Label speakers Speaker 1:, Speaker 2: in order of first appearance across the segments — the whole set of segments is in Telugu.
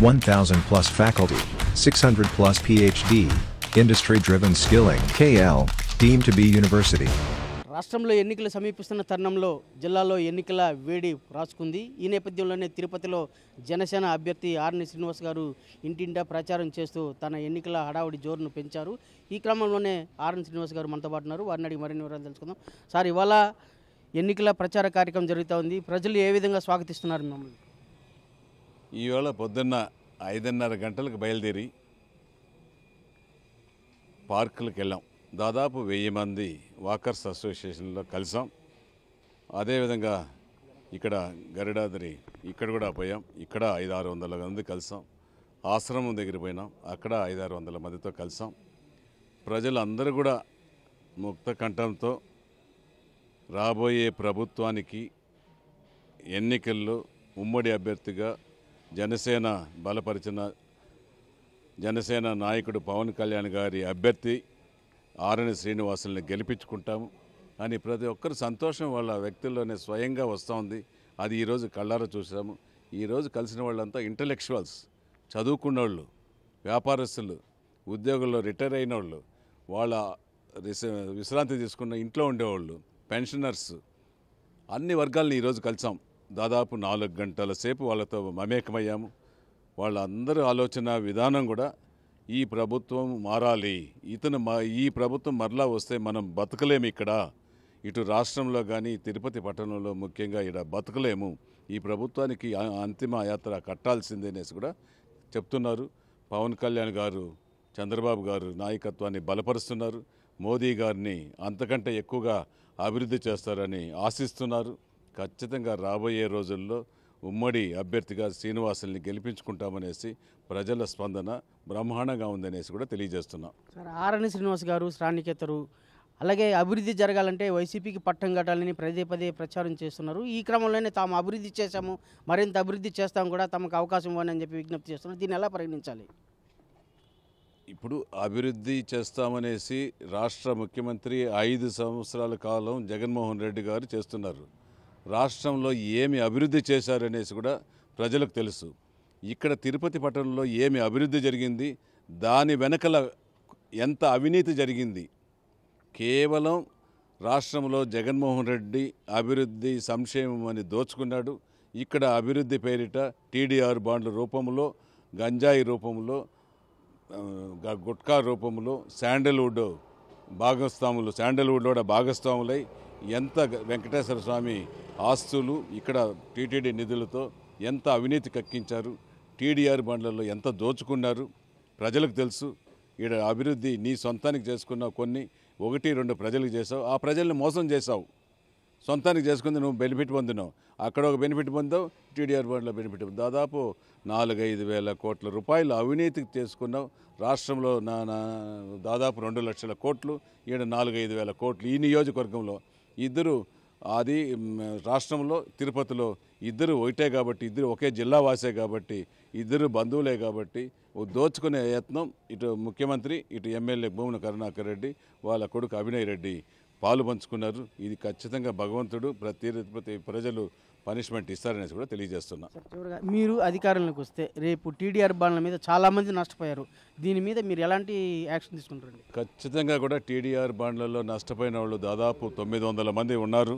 Speaker 1: 1,000 plus faculty, 600 plus PhD, industry-driven skilling. KL, deemed to be university.
Speaker 2: రాష్ట్రంలో ఎన్నికలు సమీపిస్తున్న తరుణంలో జిల్లాలో ఎన్నికల వేడి రాసుకుంది. ఈ నేపథ్యంలోనే తిరుపతిలో జనసేన అభ్యర్థి ఆర్ని శ్రీనివాస్ గారు ఇంటింటా ప్రచారం చేస్తూ తన ఎన్నికల హడావుడి జోరును పెంచారు. ఈ క్రమంలోనే ఆర్ని శ్రీనివాస్ గారు మనతో పాటు ఉన్నారు. వారిని అడిగి మరిన్ని వివరాలు తెలుసుకుందాం. సార్, ఇవాళ ఎన్నికల ప్రచార కార్యక్రమం జరుగుతూ ఉంది. ప్రజలు ఏ విధంగా స్వాగతిస్తున్నారు మిమ్మల్ని?
Speaker 3: ఈవేళ పొద్దున్న 5:30 గంటలకు బయలుదేరి పార్కులకు వెళ్ళాం. దాదాపు 1000 మంది వాకర్స్ అసోసియేషన్లో కలిసాం. అదేవిధంగా ఇక్కడ గరుడాద్రి ఇక్కడ కూడా పోయాం. ఇక్కడ 500-600 మంది కలిసాం. ఆశ్రమం దగ్గర పోయినాం. అక్కడ 500-600 మందితో కలిసాం. ప్రజలందరూ కూడా ముక్త కంఠంతో రాబోయే ప్రభుత్వానికి ఎన్నికల్లో ఉమ్మడి అభ్యర్థిగా జనసేన బలపరిచిన జనసేన నాయకుడు పవన్ కళ్యాణ్ గారి అభ్యర్థి ఆర్ని శ్రీనివాసుల్ని గెలిపించుకుంటాము అని ప్రతి ఒక్కరు సంతోషం వాళ్ళ వ్యక్తుల్లోనే స్వయంగా వస్తూ ఉంది. అది ఈరోజు కళ్ళారా చూసాము. ఈరోజు కలిసిన వాళ్ళంతా ఇంటలెక్చువల్స్, చదువుకున్న వాళ్ళు, వ్యాపారస్తులు, ఉద్యోగుల్లో రిటైర్ అయిన వాళ్ళు, వాళ్ళ విశ్రాంతి తీసుకున్న ఇంట్లో ఉండేవాళ్ళు, పెన్షనర్స్, అన్ని వర్గాలని ఈరోజు కలిసాం. దాదాపు 4 గంటల సేపు వాళ్ళతో మమేకమయ్యాము. వాళ్ళందరూ ఆలోచన విధానం కూడా ఈ ప్రభుత్వం మారాలి, ఈ ప్రభుత్వం మరలా వస్తే మనం బతకలేము, ఇక్కడ ఇటు రాష్ట్రంలో కానీ తిరుపతి పట్టణంలో ముఖ్యంగా ఇక్కడ బతకలేము, ఈ ప్రభుత్వానికి అంతిమ యాత్ర కట్టాల్సిందే అనేసి కూడా చెప్తున్నారు. పవన్ కళ్యాణ్ గారు, చంద్రబాబు గారు నాయకత్వాన్ని బలపరుస్తున్నారు. మోదీ గారిని అంతకంటే ఎక్కువగా అభివృద్ధి చేస్తారని ఆశిస్తున్నారు. ఖచ్చితంగా రాబోయే రోజుల్లో ఉమ్మడి అభ్యర్థిగా శ్రీనివాసుల్ని గెలిపించుకుంటామనేసి ప్రజల స్పందన బ్రహ్మాండంగా ఉందనేసి కూడా తెలియజేస్తున్నాం.
Speaker 2: సార్, ఆర్ని శ్రీనివాస్ గారు స్థానికేతరు, అలాగే అభివృద్ధి జరగాలంటే వైసీపీకి పట్టం కట్టాలని పదే ప్రచారం చేస్తున్నారు. ఈ క్రమంలోనే తాము అభివృద్ధి చేశాము, మరింత అభివృద్ధి చేస్తాం కూడా, తమకు అవకాశం ఇవ్వండి అని చెప్పి విజ్ఞప్తి చేస్తున్నారు. దీన్ని ఎలా పరిగణించాలి?
Speaker 3: ఇప్పుడు అభివృద్ధి చేస్తామనేసి రాష్ట్ర ముఖ్యమంత్రి 5 సంవత్సరాల కాలం జగన్మోహన్ రెడ్డి గారు చేస్తున్నారు. రాష్ట్రంలో ఏమి అభివృద్ధి చేశారనేసి కూడా ప్రజలకు తెలుసు. ఇక్కడ తిరుపతి పట్టణంలో ఏమి అభివృద్ధి జరిగింది, దాని వెనకల ఎంత అవినీతి జరిగింది. కేవలం రాష్ట్రంలో జగన్మోహన్ రెడ్డి అభివృద్ధి సంక్షేమం అని దోచుకున్నాడు. ఇక్కడ అభివృద్ధి పేరిట టీడీఆర్ బాండ్ల రూపంలో, గంజాయి రూపంలో, గుట్కా రూపంలో, శాండల్వుడ్లో కూడా భాగస్వాములై ఎంత వెంకటేశ్వర స్వామి ఆస్తులు ఇక్కడ టీటీడీ నిధులతో ఎంత అవినీతి కక్కించారు, టీడీఆర్ బండ్లలో ఎంత దోచుకున్నారు ప్రజలకు తెలుసు. ఇక్కడ అభివృద్ధి నీ సొంతానికి చేసుకున్నావు, కొన్ని 1-2 ప్రజలకు చేసావు, ఆ ప్రజల్ని మోసం చేసావు. సొంతానికి చేసుకుంది నువ్వు బెనిఫిట్ పొందినావు, అక్కడ ఒక బెనిఫిట్ పొందావు, టీడీఆర్ బండ్లో బెనిఫిట్ దాదాపు 4-5 వేల కోట్ల రూపాయలు అవినీతికి చేసుకున్నావు. రాష్ట్రంలో దాదాపు 2 లక్షల కోట్లు, ఈడ 4-5 వేల కోట్లు. ఈ నియోజకవర్గంలో ఇద్దరు, అది రాష్ట్రంలో తిరుపతిలో ఇద్దరు ఒకటే కాబట్టి, ఇద్దరు ఒకే జిల్లా వాసే కాబట్టి, ఇద్దరు బంధువులే కాబట్టి దోచుకునే యత్నం ఇటు ముఖ్యమంత్రి, ఇటు ఎమ్మెల్యే భూమన కరుణాకర్ రెడ్డి, వాళ్ళ కొడుకు అభినయ్ రెడ్డి పాలు పంచుకున్నారు. ఇది ఖచ్చితంగా భగవంతుడు ప్రతి ప్రజలు పనిష్మెంట్ ఇస్తారనేసి కూడా తెలియజేస్తున్నా.
Speaker 2: చివరిగా మీరు అధికారంలోకి వస్తే రేపు టీడీఆర్ బాండ్ల మీద చాలామంది నష్టపోయారు, దీని మీద మీరు ఎలాంటి యాక్షన్ తీసుకుంటారండి?
Speaker 3: ఖచ్చితంగా కూడా టీడీఆర్ బాండ్లలో నష్టపోయిన వాళ్ళు దాదాపు 900 మంది ఉన్నారు.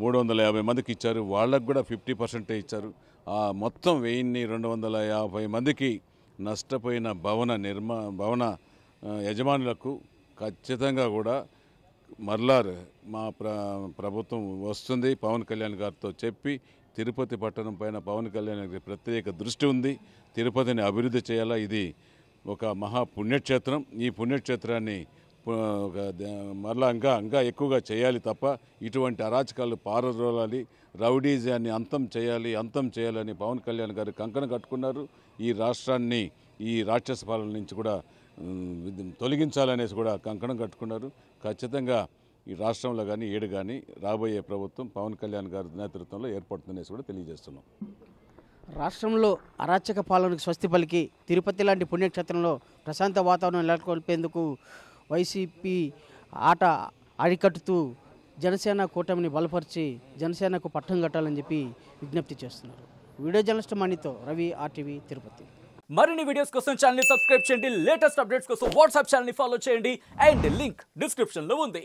Speaker 3: 350 మందికి ఇచ్చారు, వాళ్ళకు కూడా 50% ఇచ్చారు. ఆ మొత్తం 1250 మందికి నష్టపోయిన భవన యజమానులకు ఖచ్చితంగా కూడా మరలా మా ప్రభుత్వం వస్తుంది. పవన్ కళ్యాణ్ గారితో చెప్పి తిరుపతి పట్టణం పైన పవన్ కళ్యాణ్ గారి ప్రత్యేక దృష్టి ఉంది. తిరుపతిని అభివృద్ధి చేయాలా, ఇది ఒక మహా పుణ్యక్షేత్రం. ఈ పుణ్యక్షేత్రాన్ని మరలా ఇంకా ఎక్కువగా చేయాలి తప్ప ఇటువంటి అరాచకాలు పారద్రోలాలి, రౌడీజాన్ని అంతం చేయాలని పవన్ కళ్యాణ్ గారు కంకణం కట్టుకున్నారు. ఈ రాష్ట్రాన్ని ఈ రాక్షస పాలన నుంచి కూడా తొలగించాలనేసి కూడా కంకణం కట్టుకున్నారు. ఖచ్చితంగా ఈ రాష్ట్రంలో కానీ ఏడు కానీ రాబోయే ప్రభుత్వం పవన్ కళ్యాణ్ గారి నేతృత్వంలో ఏర్పడుతుందనేసి కూడా తెలియజేస్తున్నాం.
Speaker 2: రాష్ట్రంలో అరాచక పాలనకు స్వస్తి పలికి తిరుపతి లాంటి పుణ్యక్షేత్రంలో ప్రశాంత వాతావరణం నెలకొల్పేందుకు వైసీపీ ఆట అరికట్టుతూ జనసేన కూటమిని బలపరిచి జనసేనకు పట్టం కట్టాలని చెప్పి విజ్ఞప్తి చేస్తున్నారు. వీడియో జర్నలిస్ట్ మణితో రవి, RTV, తిరుపతి.
Speaker 4: మరిన్ని వీడియోస్ కోసం ఛానల్ ని సబ్స్క్రైబ్ చేయండి, లేటెస్ట్ అప్డేట్స్ కోసం వాట్సాప్ ఛానల్ ని ఫాలో చేయండి అండ్ లింక్ డిస్క్రిప్షన్ లో ఉంది.